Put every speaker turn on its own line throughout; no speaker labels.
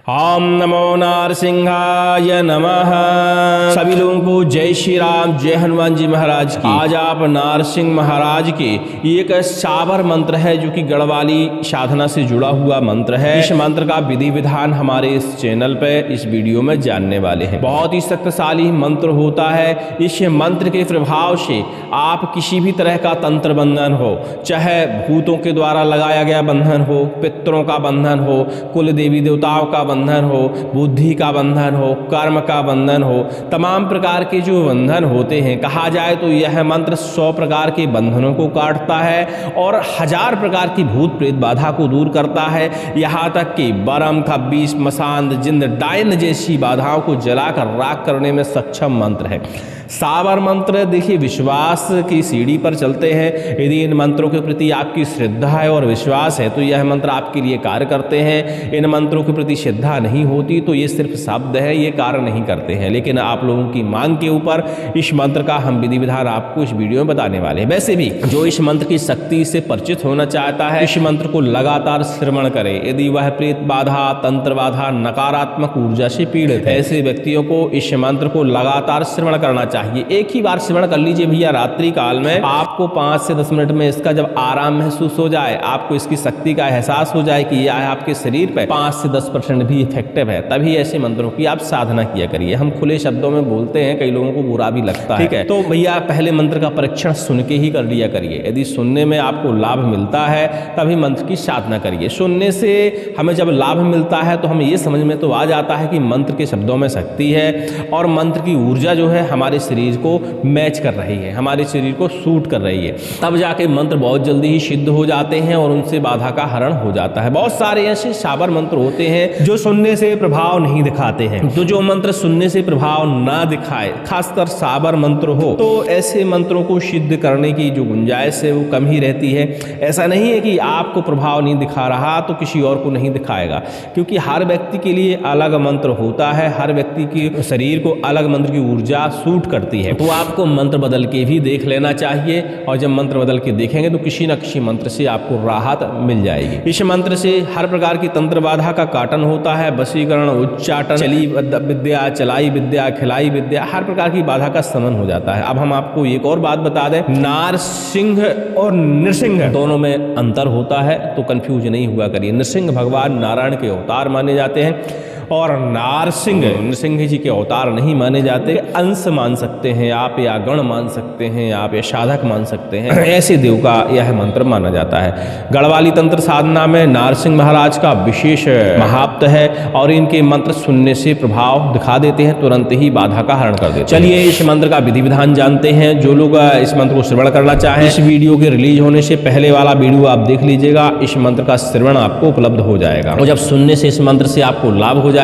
ओम नमो नारसिंहाय नमः। सभी लोगों को जय श्री राम, जय हनुमान जी महाराज की। आज आप नारसिंह महाराज के एक साबर मंत्र है जो कि गढ़वाली साधना से जुड़ा हुआ मंत्र है। इस मंत्र का विधि विधान हमारे इस चैनल पे इस वीडियो में जानने वाले हैं। बहुत ही शक्तिशाली मंत्र होता है। इस मंत्र के प्रभाव से आप किसी भी तरह का तंत्र बंधन हो, चाहे भूतों के द्वारा लगाया गया बंधन हो, पितरों का बंधन हो, कुल देवी देवताओं का बंधन हो, बुद्धि का बंधन हो, कर्म का बंधन हो, तमाम प्रकार के जो बंधन होते हैं, कहा जाए तो यह मंत्र 100 प्रकार के बंधनों को काटता है और 1000 प्रकार की भूत प्रेत बाधा को दूर करता है। यहाँ तक कि बरम, खब्बीस, मसांद, जिंद, डायन जैसी बाधाओं को जलाकर राख करने में सक्षम मंत्र है। साबर मंत्र देखिए, विश्वास की सीढ़ी पर चलते हैं। यदि इन मंत्रों के प्रति आपकी श्रद्धा है और विश्वास है तो यह मंत्र आपके लिए कार्य करते हैं। इन मंत्रों के प्रति श्रद्धा नहीं होती तो ये सिर्फ शब्द है, ये कार्य नहीं करते हैं। लेकिन आप लोगों की मांग के ऊपर इस मंत्र का हम विधि विधान आपको इस वीडियो में बताने वाले हैं। वैसे भी जो इस मंत्र की शक्ति से परिचित होना चाहता है, इस मंत्र को लगातार श्रवण करे। यदि वह प्रेत बाधा, तंत्र बाधा, नकारात्मक ऊर्जा से पीड़ित है, ऐसे व्यक्तियों को इस मंत्र को लगातार श्रवण करना चाहिए। एक ही बार श्रवण कर लीजिए भैया। रात्रि काल में आपको 5 से 10 मिनट में इसका जब आराम महसूस हो जाए, आपको इसकी शक्ति का एहसास हो जाए कि यह आपके शरीर पे 5 से 10% भी इफेक्टिव है, तभी ऐसे मंत्रों की आप साधना किया करिए। हम खुले शब्दों में बोलते हैं, कई लोगों को बुरा भी लगता है, ठीक है। तो भैया पहले मंत्र का परीक्षण सुन के ही कर लिया करिए। यदि सुनने में आपको लाभ मिलता है तभी मंत्र की साधना करिए। सुनने से हमें जब लाभ मिलता है तो हमें ये समझ में तो आ जाता है कि मंत्र के शब्दों में शक्ति है और मंत्र की ऊर्जा जो है हमारे शरीर को मैच कर रही है, हमारे शरीर को सूट कर रही है। तब जाके मंत्र बहुत जल्दी ही सिद्ध हो जाते हैं और उनसे बाधा का हरण हो जाता है। बहुत सारे ऐसे साबर मंत्र होते हैं जो सुनने से प्रभाव नहीं दिखाते हैं। तो जो मंत्र सुनने से प्रभाव ना दिखाए, खासकर साबर मंत्र हो, तो ऐसे मंत्रों को सिद्ध करने की जो गुंजाइश है वो कम ही रहती है। ऐसा नहीं है कि आपको प्रभाव नहीं दिखा रहा तो किसी और को नहीं दिखाएगा, क्योंकि हर व्यक्ति के लिए अलग मंत्र होता है। हर व्यक्ति के शरीर को अलग मंत्र की ऊर्जा सूट करती है। तो आपको मंत्र बदल के भी देख लेना चाहिए और जब मंत्र बदल के देखेंगे तो किसी न किसी मंत्र से आपको राहत मिल जाएगी। इस मंत्र से हर प्रकार की तंत्र बाधा का काटन होता है। वशीकरण, उच्चाटन, चली विद्या, चलाई विद्या, खिलाई विद्या, हर प्रकार की बाधा का शमन हो जाता है। अब हम आपको एक और बात बता दें, नारसिंह और नृसिंह दोनों में अंतर होता है, तो कंफ्यूज नहीं हुआ करिए। नृसिंह भगवान नारायण के अवतार माने जाते हैं और नृसिंह जी के अवतार नहीं माने जाते। अंश मान सकते हैं आप, या गण मान सकते हैं आप, या साधक मान सकते हैं। ऐसे देव का यह मंत्र माना जाता है। गढ़वाली तंत्र साधना में नारसिंह महाराज का विशेष महात्म है और इनके मंत्र सुनने से प्रभाव दिखा देते हैं, तुरंत ही बाधा का हरण कर देते हैं। चलिए इस मंत्र का विधि विधान जानते हैं। जो लोग इस मंत्र को श्रवण करना चाहें, इस वीडियो के रिलीज होने से पहले वाला वीडियो आप देख लीजिएगा। इस मंत्र का श्रवण आपको उपलब्ध हो जाएगा और जब सुनने से इस मंत्र से आपको लाभ हो जाए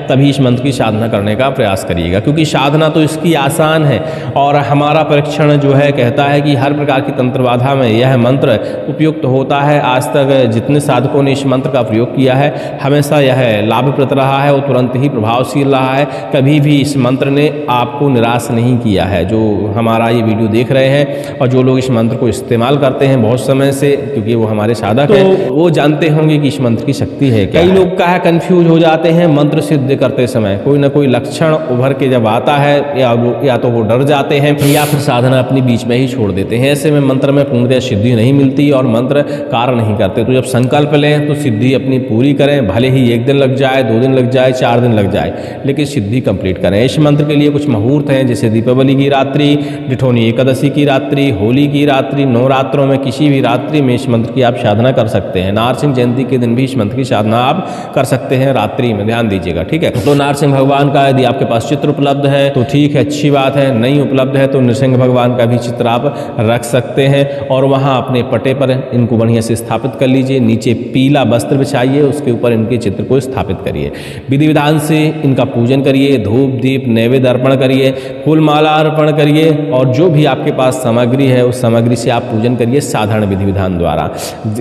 तभी इस मंत्र की साधना करने का प्रयास करिएगा, क्योंकि साधना तो इसकी आसान है और हमारा परीक्षण जो है कहता है कि हर प्रकार की तंत्र बाधा में यह मंत्र उपयुक्त होता है। आज तक जितने साधकों ने इस मंत्र का प्रयोग किया है हमेशा यह लाभप्रद रहा है और तुरंत ही प्रभावशील रहा है। कभी भी इस मंत्र ने आपको निराश नहीं किया है। जो हमारा ये वीडियो देख रहे हैं और जो लोग इस मंत्र को इस्तेमाल करते हैं बहुत समय से, क्योंकि वो हमारे साधक हैं, तो वो जानते होंगे कि इस मंत्र की शक्ति है। कई लोग का है कंफ्यूज हो जाते हैं मंत्र सिद्ध करते समय, कोई ना कोई लक्षण उभर के जब आता है या तो वो डर जाते हैं या फिर साधना अपनी बीच में ही छोड़ देते हैं। ऐसे में मंत्र में पूर्णतः सिद्धि नहीं मिलती और मंत्र कार्य नहीं करते। तो जब संकल्प लें तो सिद्धि अपनी पूरी करें, भले ही 1 दिन लग जाए, 2 दिन लग जाए, 4 दिन लग जाए, लेकिन सिद्धि कंप्लीट करें। इस मंत्र के लिए कुछ मुहूर्त हैं, जैसे दीपावली की रात्रि, डिठोनी एकादशी की रात्रि, होली की रात्रि, नवरात्रों में किसी भी रात्रि में इस मंत्र की आप साधना कर सकते हैं। नारसिंह जयंती के दिन भी इस मंत्र की साधना आप कर सकते हैं रात्रि में, ध्यान दीजिएगा, ठीक है। तो नारसिंह भगवान का यदि आपके पास चित्र उपलब्ध है तो ठीक है, अच्छी बात है। नहीं उपलब्ध है तो नृसिंह भगवान का भी चित्र आप रख सकते हैं और वहां अपने पटे पर इनको बढ़िया से स्थापित कर लीजिए। नीचे पीला वस्त्र बिछाइए, उसके ऊपर इनके चित्र को स्थापित करिए। विधि विधान से इनका पूजन करिए, धूप दीप नैवेद्य अर्पण करिए, फूल माला अर्पण करिए और जो भी आपके पास सामग्री है उस सामग्री से आप पूजन करिए साधारण विधि विधान द्वारा।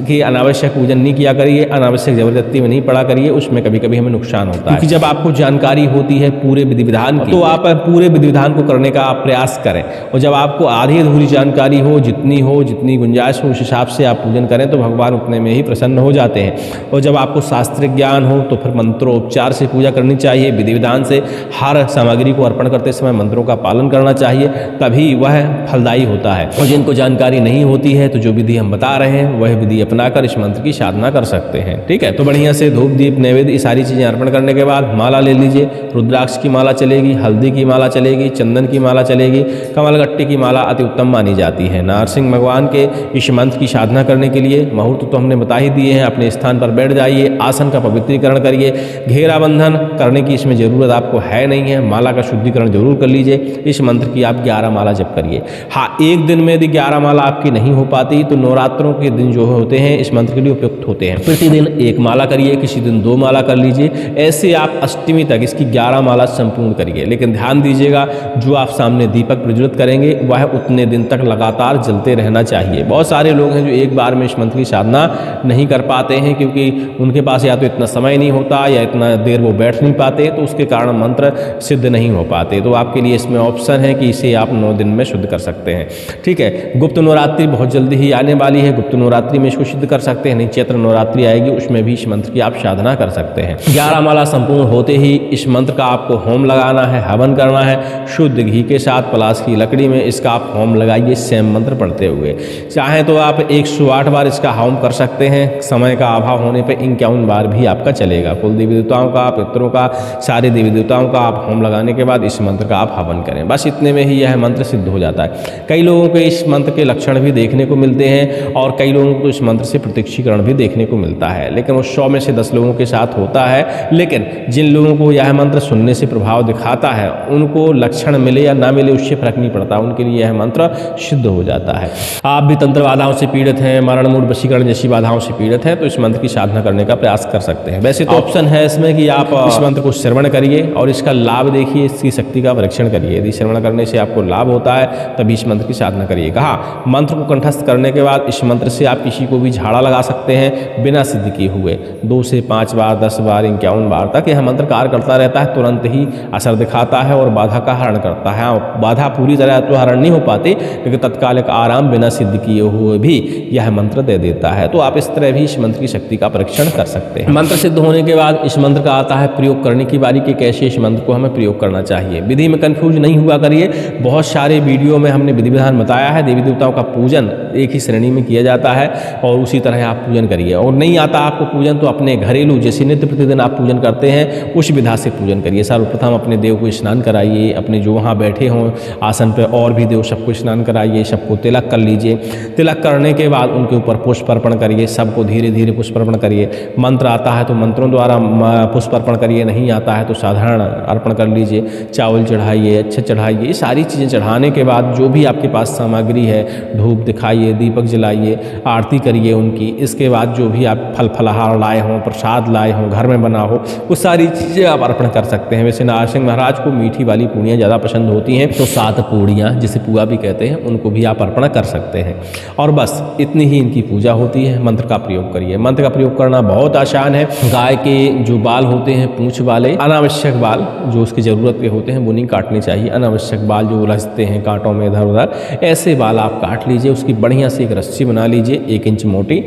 कि अनावश्यक पूजन नहीं किया करिए, अनावश्यक जबरदस्ती में नहीं पड़ा करिए, उसमें कभी कभी हमें नुकसान हो पड़ता है। क्योंकि जब आपको जानकारी होती है पूरे विधि विधान की, तो आप पूरे विधि विधान को करने का आप प्रयास करें। और जब आपको आधी अधूरी जानकारी हो, जितनी गुंजाइश हो, उस हिसाब से आप पूजन करें तो भगवान उतने में ही प्रसन्न हो जाते हैं। और जब आपको शास्त्रिक ज्ञान हो तो फिर मंत्रोपचार से पूजा करनी चाहिए, विधि विधान से। हर सामग्री को अर्पण करते समय मंत्रों का पालन करना चाहिए, तभी वह फलदायी होता है। और जिनको जानकारी नहीं होती है तो जो विधि हम बता रहे हैं वह विधि अपनाकर इस मंत्र की साधना कर सकते हैं। ठीक है, तो बढ़िया से धूप दीप नैवेद्य ये सारी चीज़ें अर्पण करने के बाद माला ले लीजिए। रुद्राक्ष की माला चलेगी, हल्दी की माला चलेगी, चंदन की माला चलेगी, कमलगट्टे की माला अति उत्तम मानी जाती है। नारसिंह भगवान के इस मंत्र की साधना करने के लिए मुहूर्त तो हमने बता ही दिए हैं। अपने स्थान पर बैठ जाइए, आसन का पवित्रीकरण करिए, घेरा बंधन करने की इसमें ज़रूरत आपको है नहीं है। माला का शुद्धिकरण जरूर कर लीजिए। इस मंत्र की आप 11 माला जप करिए। हाँ, एक दिन में यदि 11 माला आपकी नहीं हो पाती तो नवरात्रों के दिन जो होते हैं इस मंत्र के लिए उपयुक्त होते हैं। प्रतिदिन 1 माला करिए, किसी दिन 2 माला कर लीजिए। ऐसे आप अष्टमी तक इसकी 11 माला संपूर्ण करिए। लेकिन ध्यान दीजिएगा, जो आप सामने दीपक प्रज्वलित करेंगे वह उतने दिन तक लगातार जलते रहना चाहिए। बहुत सारे लोग हैं जो एक बार में इस मंत्र की साधना नहीं कर पाते हैं, क्योंकि उनके पास या तो इतना समय नहीं होता या इतना देर वो बैठ नहीं पाते, तो उसके कारण मंत्र सिद्ध नहीं हो पाते। तो आपके लिए इसमें ऑप्शन है कि इसे आप 9 दिन में शुद्ध कर सकते हैं। ठीक है, गुप्त नवरात्रि बहुत जल्दी ही आने वाली है। गुप्त नवरात्रि में इसको सिद्ध कर सकते हैं। नहीं, चैत्र नवरात्रि आएगी, उसमें भी इस मंत्र की आप साधना कर सकते हैं। 11 माला संपूर्ण होते ही इस मंत्र का आपको होम लगाना है, हवन करना है। शुद्ध घी के साथ पलाश की लकड़ी में इसका आप होम लगाइए, सेम मंत्र पढ़ते हुए। चाहे तो आप 108 बार इसका होम कर सकते हैं। समय का अभाव होने पर 51 बार भी आपका चलेगा। कुल देवी देवताओं का, पितरों का, सारे देवी देवताओं का आप होम लगाने के बाद इस मंत्र का आप हवन करें। बस इतने में ही यह मंत्र सिद्ध हो जाता है। कई लोगों को इस मंत्र के लक्षण भी देखने को मिलते हैं और कई लोगों को इस मंत्र से प्रत्यक्षीकरण भी देखने को मिलता है, लेकिन वो 100 में से 10 लोगों के साथ होता है। लेकिन जिन लोगों को यह मंत्र सुनने से प्रभाव दिखाता है, उनको लक्षण मिले या ना मिले उससे फर्क नहीं पड़ता, उनके लिए यह मंत्र सिद्ध हो जाता है। आप भी तंत्र बाधाओं से पीड़ित हैं, मरण मूड वशीकरण जैसी बाधाओं से पीड़ित हैं, तो इस मंत्र की साधना करने का प्रयास कर सकते हैं। वैसे तो ऑप्शन है इसमें कि आप इस मंत्र को श्रवण करिए और इसका लाभ देखिए, इसकी शक्ति का परीक्षण करिए। यदि श्रवण करने से आपको लाभ होता है तभी इस मंत्र की साधना करिए। कहा, मंत्र को कंठस्थ करने के बाद इस मंत्र से आप किसी को भी झाड़ा लगा सकते हैं बिना सिद्ध किए हुए। 2 से 5 बार, 10 बार, 51 बार तक यह मंत्र कार्य करता रहता है। तुरंत ही असर दिखाता है और बाधा का हरण करता है। बाधा पूरी तरह तो हरण नहीं हो पाती, लेकिन तत्कालिक आराम बिना सिद्ध किए हुए भी यह मंत्र दे देता है। तो आप इस तरह भी इस मंत्र की शक्ति का परीक्षण कर सकते हैं। मंत्र सिद्ध होने के बाद इस मंत्र का आता है प्रयोग करने की बारी कि कैसे इस मंत्र को हमें प्रयोग करना चाहिए। विधि में कंफ्यूज नहीं हुआ करिए। बहुत सारे वीडियो में हमने विधि विधान बताया है। देवी देवताओं का पूजन एक ही श्रेणी में किया जाता है और उसी तरह आप पूजन करिए। और नहीं आता आपको पूजन तो अपने घरेलू जैसे नित्य प्रतिदिन आप पूजन करते हैं उस विधा से पूजन करिए। सर्वप्रथम अपने देव को स्नान कराइए, अपने जो वहाँ बैठे हों आसन पर और भी देव सबको स्नान कराइए, सबको तिलक कर लीजिए। तिलक करने के बाद उनके ऊपर पुष्प अर्पण करिए, सबको धीरे धीरे पुष्प अर्पण करिए। मंत्र आता है तो मंत्रों द्वारा पुष्प अर्पण करिए, नहीं आता है तो साधारण अर्पण कर लीजिए। चावल चढ़ाइए, अच्छे चढ़ाइए। ये सारी चीज़ें चढ़ाने के बाद जो भी आपके पास सामग्री है, धूप दिखाइए, दीपक जलाइए, आरती करिए उनकी। इसके बाद जो भी आप फल फलाहार लाए हों, प्रसाद लाए हों, घर में बना हो, वो सारी चीज़ें आप अर्पण कर सकते हैं। वैसे नारसिंह महाराज को मीठी वाली पूड़ियाँ ज़्यादा पसंद होती हैं, तो 7 पूड़ियाँ जिसे पुआ भी कहते हैं उनको भी आप अर्पण कर सकते हैं। और बस इतनी ही इनकी पूजा होती है। मंत्र का प्रयोग करिए। मंत्र का प्रयोग करना बहुत आसान है। गाय के जो बाल होते हैं पूंछ वाले, अनावश्यक बाल जो उसकी ज़रूरत के होते हैं वो नहीं काटने चाहिए। अनावश्यक बाल जो उलझते हैं कांटों में इधर उधर, ऐसे बाल आप काट लीजिए। उसकी बढ़िया से एक रस्सी बना लीजिए 1 इंच मोटी।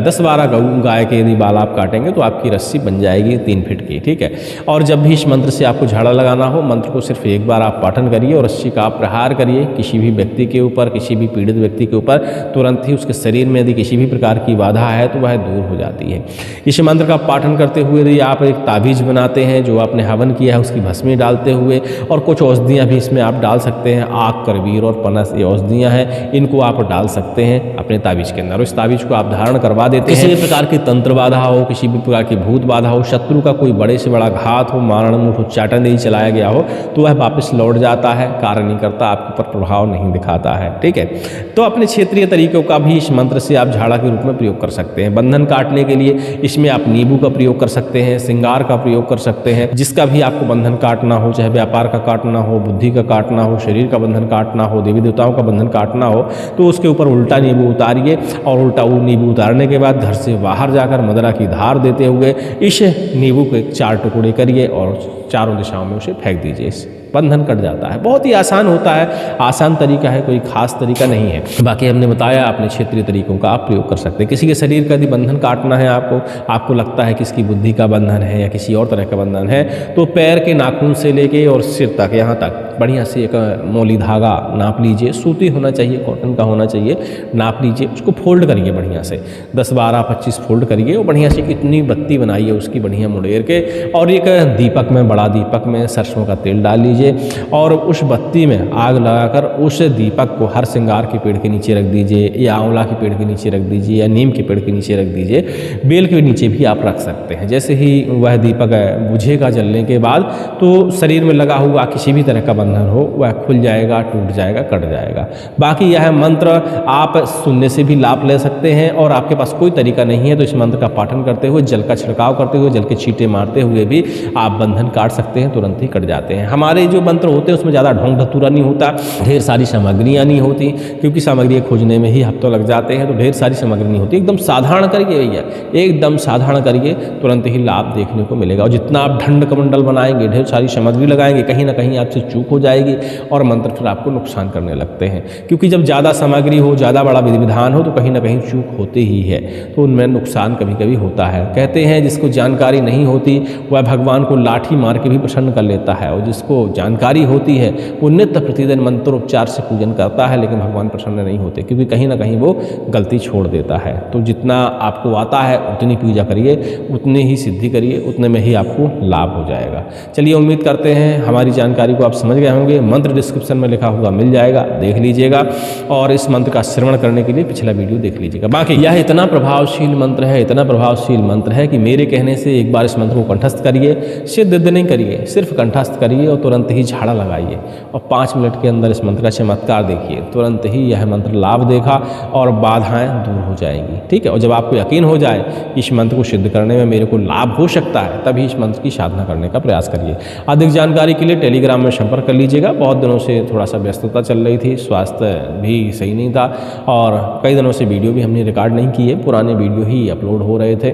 10-12 गाय के यदि बाल आप काटेंगे तो आपकी रस्सी बन जाएगी 3 फीट की। ठीक है, और जब भी इस मंत्र से आपको झाड़ा लगाना हो, मंत्र को सिर्फ एक बार आप पाठन करिए और रस्सी का आप प्रहार करिए किसी भी व्यक्ति के ऊपर, किसी भी पीड़ित व्यक्ति के ऊपर। तुरंत ही उसके शरीर में यदि किसी भी प्रकार की बाधा है तो वह दूर हो जाती है। इस मंत्र का पाठन करते हुए यदि आप एक ताबीज बनाते हैं, जो आपने हवन किया है उसकी भस्मी डालते हुए, और कुछ औषधियाँ भी इसमें आप डाल सकते हैं। आक, करवीर और पनस ये औषधियाँ हैं, इनको आप डाल सकते हैं अपने ताबीज के अंदर। इस ताबीज को आप धारण करवा देते हैं। किसी भी प्रकार की तंत्र बाधा हो, किसी भी प्रकार की भूत बाधा हो, शत्रु का कोई बड़े से बड़ा घात हो, मारण मुठ उच्चाटन यदि चलाया गया हो तो वह वापस लौट जाता है, कार्य नहीं करता, आपके ऊपर प्रभाव नहीं दिखाता है। ठीक है, तो अपने क्षेत्रीय तरीकों का भी इस मंत्र से आप झाड़ा के रूप में प्रयोग कर सकते हैं। बंधन काटने के लिए इसमें आप नींबू का प्रयोग कर सकते हैं, श्रृंगार का प्रयोग कर सकते हैं। जिसका भी आपको बंधन काटना हो, चाहे व्यापार का काटना हो, बुद्धि का काटना हो, शरीर का बंधन काटना हो, देवी देवताओं का बंधन काटना हो, तो उसके ऊपर उल्टा नींबू उतारिए और उल्टा नींबू उतारने के बाद घर से बाहर जाकर मदरा की धार देते हुए इस नींबू के 4 टुकड़े करिए और चारों दिशाओं में उसे फेंक दीजिए, बंधन कट जाता है। बहुत ही आसान होता है, आसान तरीका है, कोई खास तरीका नहीं है। बाकी हमने बताया अपने क्षेत्रीय तरीकों का आप प्रयोग कर सकते हैं। किसी के शरीर का यदि बंधन काटना है आपको लगता है कि इसकी बुद्धि का बंधन है या किसी और तरह का बंधन है, तो पैर के नाखून से लेके और सिर तक यहाँ तक बढ़िया से एक मौली धागा नाप लीजिए, सूती होना चाहिए, कॉटन का होना चाहिए, नाप लीजिए, उसको फोल्ड करिए बढ़िया से 10, 12, 25 फोल्ड करिए और बढ़िया से इतनी बत्ती बनाइए उसकी बढ़िया मुड़ेर के, और एक दीपक में, बड़ा दीपक में सरसों का तेल डाल लीजिए और उस बत्ती में आग लगाकर उस दीपक को हर श्रृंगार के पेड़ के नीचे रख दीजिए, या आंवला के पेड़ के नीचे रख दीजिए, या नीम के पेड़ के नीचे रख दीजिए, बेल के नीचे भी आप रख सकते हैं। जैसे ही वह दीपक बुझेगा जलने के बाद, तो शरीर में लगा हुआ किसी भी तरह का बंधन हो वह खुल जाएगा, टूट जाएगा, कट जाएगा। बाकी यह मंत्र आप सुनने से भी लाभ ले सकते हैं, और आपके पास कोई तरीका नहीं है तो इस मंत्र का पाठन करते हुए, जल का छिड़काव करते हुए, जल के छींटे मारते हुए भी आप बंधन काट सकते हैं, तुरंत ही कट जाते हैं। हमारे जो मंत्र होते हैं उसमें ज़्यादा ढोंग ढतूरा नहीं होता, ढेर सारी सामग्रियाँ नहीं होती, क्योंकि सामग्री खोजने में ही हफ्तों लग जाते हैं, तो ढेर सारी सामग्री नहीं होती। एकदम साधारण करिए भैया, एकदम साधारण करिए, तुरंत ही लाभ देखने को मिलेगा। और जितना आप ढंड कमंडल बनाएंगे, ढेर सारी सामग्री लगाएंगे, कहीं ना कहीं आपसे चूक हो जाएगी और मंत्र फिर आपको नुकसान करने लगते हैं, क्योंकि जब ज़्यादा सामग्री हो, ज़्यादा बड़ा विधि विधान हो, तो कहीं ना कहीं चूक होते ही है, तो उनमें नुकसान कभी कभी होता है। कहते हैं जिसको जानकारी नहीं होती वह भगवान को लाठी मार के भी प्रसन्न कर लेता है, और जिसको जानकारी होती है वो नित्य प्रतिदिन मंत्रोपचार से पूजन करता है, लेकिन भगवान प्रसन्न नहीं होते, क्योंकि कहीं ना कहीं वो गलती छोड़ देता है। तो जितना आपको आता है उतनी पूजा करिए, उतनी ही सिद्धि करिए, उतने में ही आपको लाभ हो जाएगा। चलिए, उम्मीद करते हैं हमारी जानकारी को आप समझ गए होंगे। मंत्र डिस्क्रिप्शन में लिखा हुआ मिल जाएगा, देख लीजिएगा, और इस मंत्र का श्रवण करने के लिए पिछला वीडियो देख लीजिएगा। बाकी यह इतना प्रभावशील मंत्र है, इतना प्रभावशील मंत्र है कि मेरे कहने से एक बार इस मंत्र को कंठस्थ करिए, सिद्ध नहीं करिए, सिर्फ कंठस्थ करिए और तुरंत ही झाड़ा लगाइए, और 5 मिनट के अंदर इस मंत्र का चमत्कार देखिए। तुरंत ही यह मंत्र लाभ देखा और बाधाएं दूर हो जाएंगी। ठीक है, और जब आपको यकीन हो जाए इस मंत्र को सिद्ध करने में मेरे को लाभ हो सकता है, तभी इस मंत्र की साधना करने का प्रयास करिए। अधिक जानकारी के लिए टेलीग्राम में संपर्क कर लीजिएगा। बहुत दिनों से थोड़ा सा व्यस्तता चल रही थी, स्वास्थ्य भी सही नहीं था, और कई दिनों से वीडियो भी हमने रिकॉर्ड नहीं किए, पुराने वीडियो ही अपलोड हो रहे थे।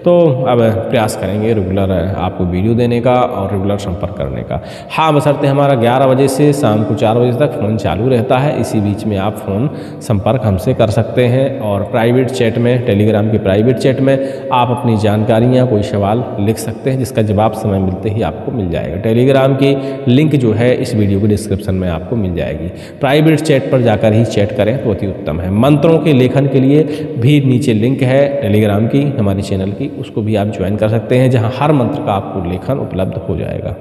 तो अब प्रयास करेंगे रेगुलर आपको वीडियो देने का और रेगुलर संपर्क करने का। हाँ, बशर्ते हमारा 11 बजे से शाम को 4 बजे तक फ़ोन चालू रहता है, इसी बीच में आप फ़ोन संपर्क हमसे कर सकते हैं, और प्राइवेट चैट में, टेलीग्राम के प्राइवेट चैट में आप अपनी जानकारियाँ, कोई सवाल लिख सकते हैं, जिसका जवाब समय मिलते ही आपको मिल जाएगा। टेलीग्राम की लिंक जो है इस वीडियो के डिस्क्रिप्शन में आपको मिल जाएगी। प्राइवेट चैट पर जाकर ही चैट करें तो अति उत्तम है। मंत्रों के लेखन के लिए भी नीचे लिंक है टेलीग्राम की, हमारे चैनल की, उसको भी आप ज्वाइन कर सकते हैं, जहाँ हर मंत्र का आपको लेखन उपलब्ध हो जाएगा।